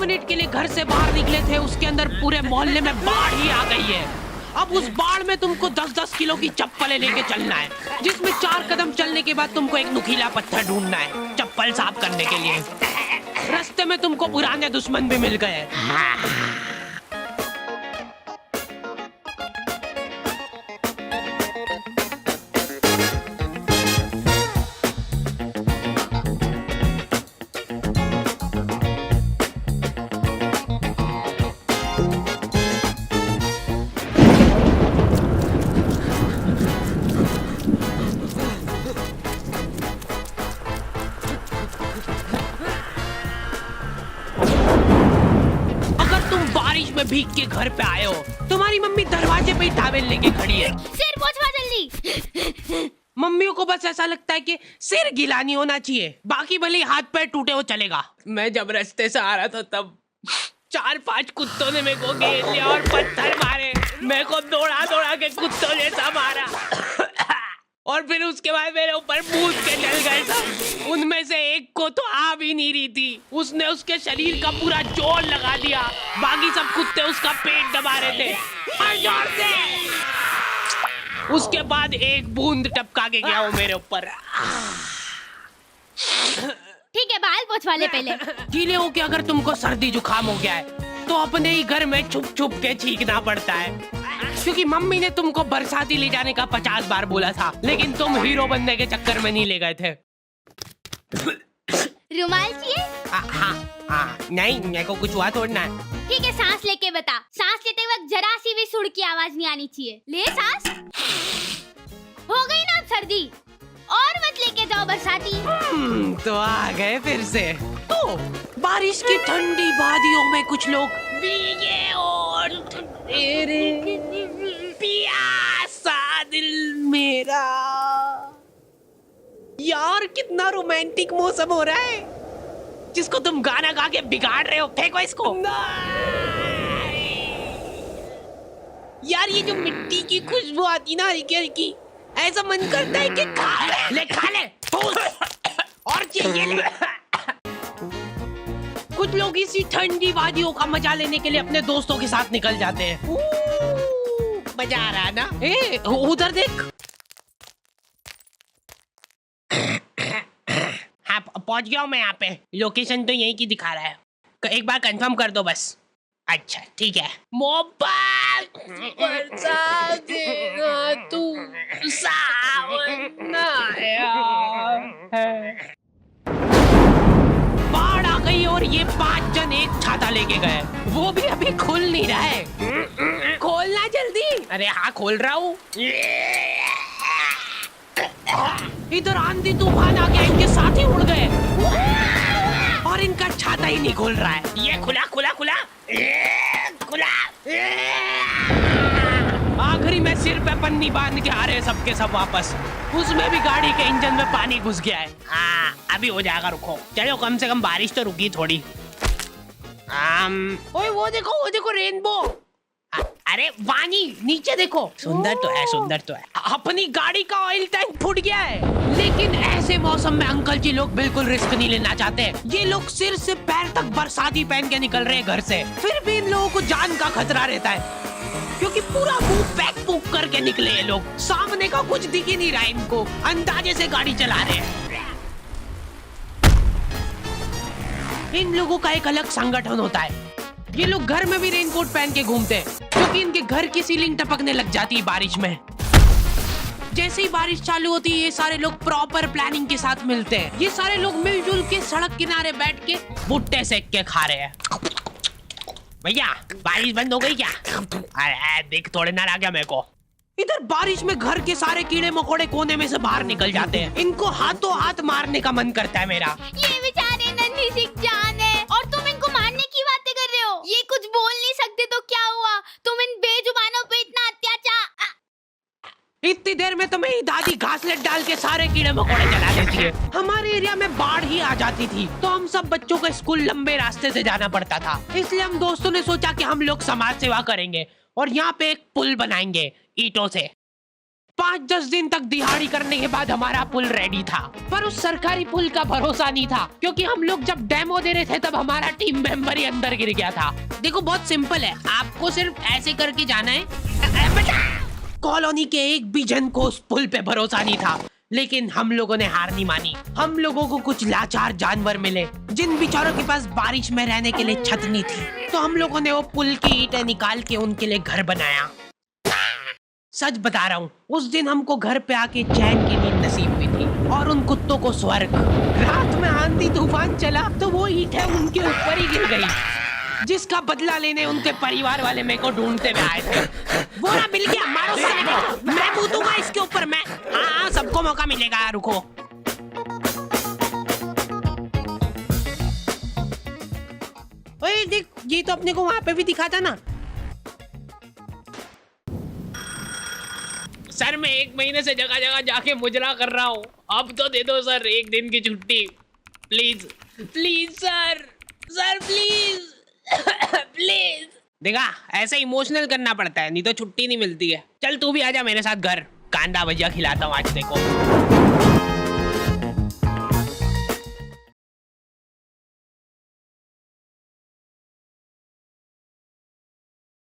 Minute के लिए घर से बाहर निकले थे, उसके अंदर पूरे मोहल्ले में बाढ़ ही आ गई है। अब उस बाढ़ में तुमको 10-10 किलो की चप्पलें लेके चलना है, जिसमें 4 कदम चलने के बाद तुमको एक नुकीला पत्थर ढूंढना है चप्पल साफ करने के लिए। रास्ते में तुमको पुराने दुश्मन भी मिल गए। भीग के घर पे आए हो, तुम्हारी मम्मी दरवाजे पे ही टॉवेल लेके खड़ी है। सिर पोंछवा जल्दी। मम्मियों को बस ऐसा लगता है कि सिर गीला नहीं होना चाहिए, बाकी भले ही हाथ पैर टूटे हो चलेगा। मैं जब रास्ते से आ रहा था तब 4-5 कुत्तों ने मेरे को घेर लिया और पत्थर मारे। मेरे को दौड़ा दौड़ा के कुत्तों जैसा मारा और फिर उसके बाद मेरे ऊपर कूद के चल गए सब। उनमें से एक को तो आ भी नहीं रही थी, उसने उसके शरीर का पूरा जोर लगा दिया। बाकी सब कुत्ते उसका पेट दबा रहे थे और जोर से। उसके बाद एक बूंद टपका के गया वो मेरे ऊपर। ठीक है, बाल पोंछवा ले पहले। गीले हो के अगर तुमको सर्दी जुकाम हो गया है तो अपने ही घर में छुप छुप के छींकना पड़ता है, क्योंकि मम्मी ने तुमको बरसाती ले जाने का 50 बार बोला था, लेकिन तुम हीरो बनने के चक्कर में नहीं ले गए थे। रुमाल चाहिए? हाँ, नहीं मेरे को कुछ हुआ थोड़ा ना। ठीक है, सांस लेके बता। सांस लेते वक्त जरा सी भी सुर की आवाज नहीं आनी चाहिए। ले सांस। हो गई ना सर्दी, और मत लेके जाओ बरसाती। तो आ गए फिर से। तो बारिश की ठंडी वादियों में कुछ लोग भीगे और तेरे प्यासा दिल मेरा। यार कितना रोमांटिक मौसम हो रहा है, जिसको तुम गाना गा के बिगाड़ रहे हो। फेंको इसको। यार ये जो मिट्टी की खुशबू आती ना हल्की हल्की, ऐसा मन करता है कि खा ले और चाहिए ले। कुछ लोग इसी ठंडी वादियों का मजा लेने के लिए अपने दोस्तों के साथ निकल जाते हैं। मजा आ रहा है ना? उधर देख। हाँ पहुंच गया हूँ मैं यहाँ पे। लोकेशन तो यही की दिखा रहा है, एक बार कंफर्म कर दो बस। अच्छा ठीक है। मोबाइल बरसा देगा तू सावन आया है। बाढ़ आ गई और ये 5 जन एक छाता लेके गए, वो भी अभी खुल नहीं रहा है। खोलना जल्दी। अरे हाँ खोल रहा हूँ। इधर आंधी तूफान आ गया, इनके साथ ही उड़ गए और इनका छाता ही नहीं खोल रहा है। ये खुला खुला खुला खुला। आखिरी में सिर पे पन्नी बांध के आ रहे सबके सब वापस। उसमें भी गाड़ी के इंजन में पानी घुस गया है। हाँ अभी हो जाएगा, रुको। चलो कम से कम बारिश तो रुकी थोड़ी। ओए वो देखो रेनबो। अरे वानी नीचे देखो। सुंदर तो है, सुंदर तो है। अपनी गाड़ी का ऑयल टैंक फूट गया है, लेकिन ऐसे मौसम में अंकल जी लोग बिल्कुल रिस्क नहीं लेना चाहते। ये लोग सिर से पैर तक बरसाती पहन के निकल रहे हैं घर से। फिर भी इन लोगों को जान का खतरा रहता है, क्योंकि पूरा मुंह पैक पुक करके निकले ये लोग। सामने का कुछ दिख ही नहीं रहा इनको, अंदाजे से गाड़ी चला रहे हैं। इन लोगों का एक अलग संगठन होता है। ये लोग घर में भी रेनकोट पहन के घूमते हैं, क्योंकि इनके घर की सीलिंग टपकने लग जाती है बारिश में। जैसे ही बारिश चालू होती है, ये सारे लोग प्रॉपर प्लानिंग के साथ मिलते हैं। ये सारे लोग मिलजुल के सड़क किनारे बैठ के भुट्टे सेक के खा रहे हैं। भैया बारिश बंद हो गई क्या? अरे देख थोड़े ना आ गया मेरे को। इधर बारिश में घर के सारे कीड़े मकोड़े कोने में से बाहर निकल जाते हैं। इनको हाथों हाथ मारने का मन करता है मेरा। ये बेचारे नन्ही सी जान है और तुम इनको मारने की बातें कर रहे हो। ये कुछ बोल नहीं सकते तो क्या हुआ? तुम इन बेजुबानों पे इतना अत्याचार। इतनी देर में तो मेरी दादी घासलेट डाल के सारे कीड़े मकोड़े जला देती है। हमारे एरिया में बाढ़ ही आ जाती थी तो हम सब बच्चों को स्कूल लंबे रास्ते से जाना पड़ता था। इसलिए हम दोस्तों ने सोचा कि हम लोग समाज सेवा करेंगे और यहाँ पे एक पुल बनाएंगे ईंटों से। 5-10 दिन तक दिहाड़ी करने के बाद हमारा पुल रेडी था, पर उस सरकारी पुल का भरोसा नहीं था, क्योंकि हम लोग जब डेमो दे रहे थे तब हमारा टीम मेंबर ही अंदर गिर गया था। देखो बहुत सिंपल है, आपको सिर्फ ऐसे करके जाना है। कॉलोनी के एक भी जन को उस पुल पे भरोसा नहीं था, लेकिन हम लोगों ने हार नहीं मानी। हम लोगों को कुछ लाचार जानवर मिले जिन बेचारों के पास बारिश में रहने के लिए छत नहीं थी, तो हम लोगों ने वो पुल की ईंटें निकाल के उनके लिए घर बनाया। सच बता रहा हूँ, उस दिन हमको घर पे आके चैन की नींद नसीब हुई थी और उन कुत्तों को स्वर्ग। रात में आंधी तूफान चला तो वो ईंटें उनके ऊपर ही गिर गई, जिसका बदला लेने उनके परिवार वाले मेरे को ढूंढते हुए आए थे। वो ना मिल गया, मारो साले को, मैं कूदूंगा इसके ऊपर मैं। हाँ सबको मौका मिलेगा, रुको। ओए देख, ये तो अपने को वहां पे भी दिखा था ना। सर मैं 1 महीने से जगह जगह जाके मुजरा कर रहा हूँ, अब तो दे दो सर 1 दिन की छुट्टी please. Please sir, sir please please. देखा, ऐसे इमोशनल करना पड़ता है, नहीं तो छुट्टी नहीं मिलती है। चल तू भी आजा मेरे साथ घर, कांदा भजिया खिलाता हूँ आज देखो।